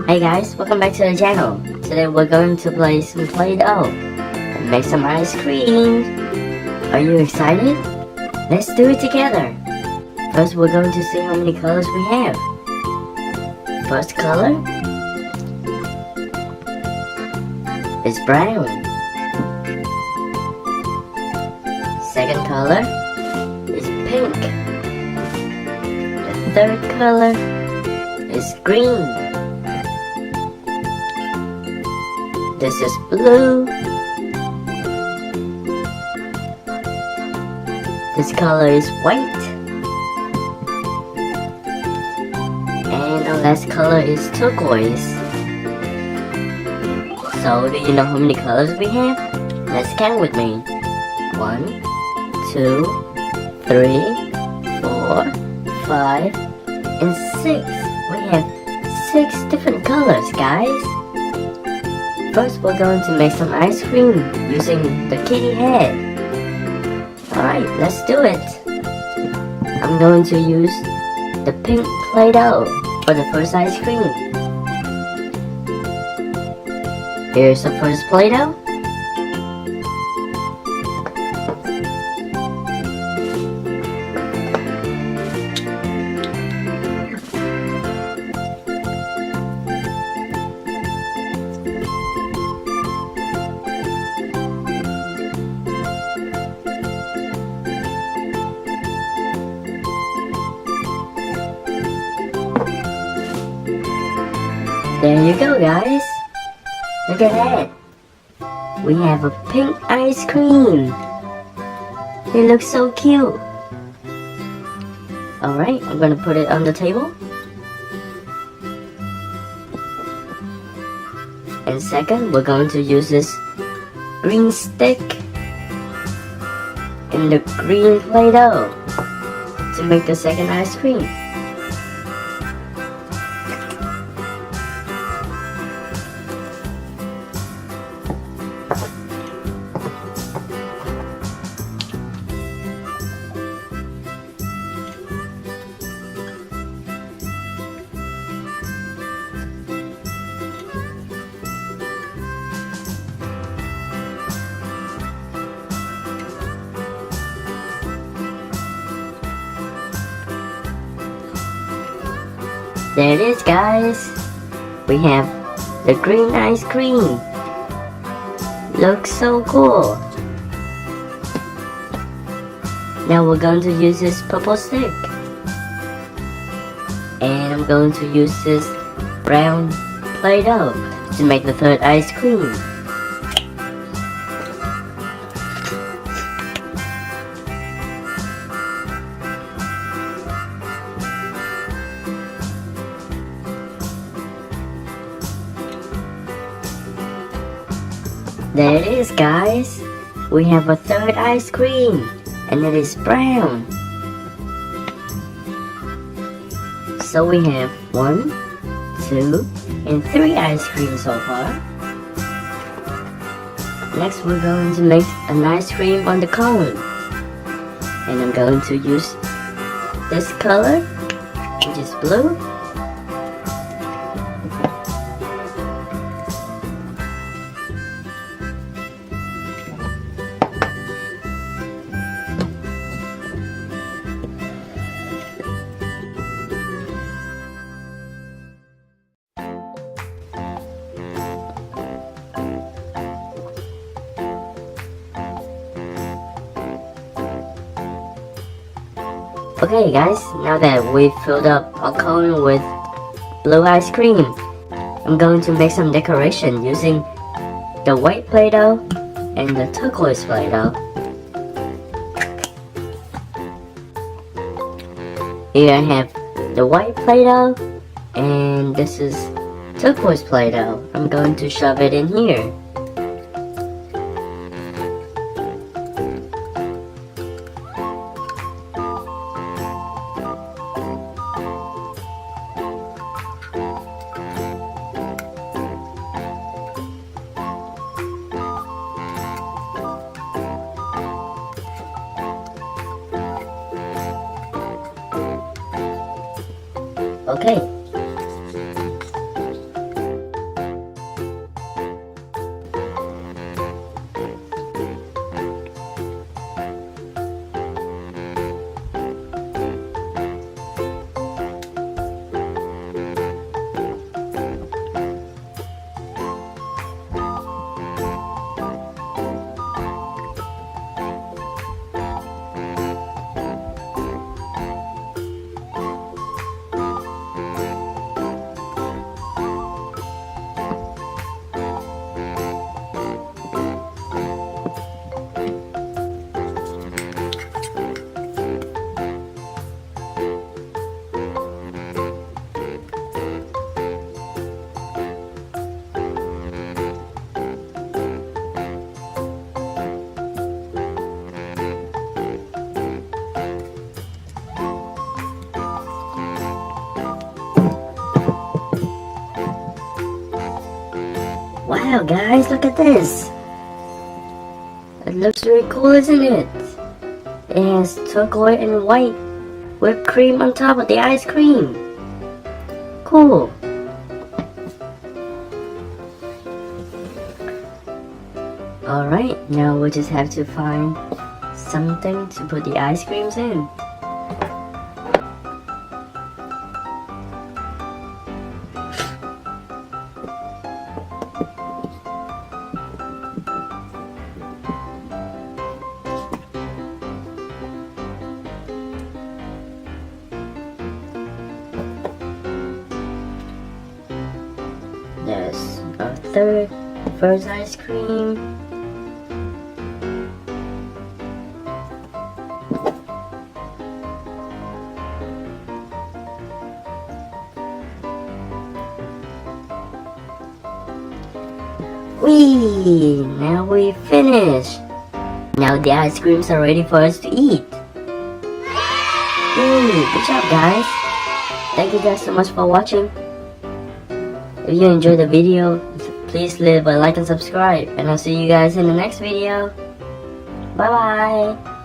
Hey guys, welcome back to the channel. Today we're going to play some Play-doh and make some ice cream. Are you excited? Let's do it together. First we're going to see how many colors we have. First color is brown. Second color is pink. The third color is green. This is blue. This color is white. And our last color is turquoise. So, do you know how many colors we have? Let's count with me. 1, 2, 3, 4, 5, and 6. We have 6 different colors, guys. First, we're going to make some ice cream using the kitty head. Alright, let's do it. I'm going to use the pink Play-doh for the first ice cream. Here's the first Play-doh. There you go, guys. Look at that. We have a pink ice cream. It looks so cute. Alright, I'm gonna put it on the table. And second, we're going to use this green stick and the green Play-doh to make the second ice cream. There it is, guys. We have the green ice cream. Looks so cool. Now we're going to use this purple stick. And I'm going to use this brown Play-doh to make the third ice cream. There it is, guys. We have a third ice cream, and it is brown. So we have 1, 2, and 3 ice creams so far. Next, we're going to make an ice cream on the cone. And I'm going to use this color, which is blue. Okay guys, now that we've filled up a cone with blue ice cream, I'm going to make some decoration using the white Play-doh and the turquoise Play-doh. Here I have the white Play-doh and this is turquoise Play-doh. I'm going to shove it in here. Okay. Wow guys, look at this. It looks really cool, isn't it? It has turquoise and white whipped cream on top of the ice cream. Cool. Alright, now we just have to find something to put the ice creams in. There's our first ice cream. Whee! Now we finished. Now the ice creams are ready for us to eat. Yay! Good job, guys. Thank you guys so much for watching. If you enjoyed the video, please leave a like and subscribe. And I'll see you guys in the next video. Bye bye.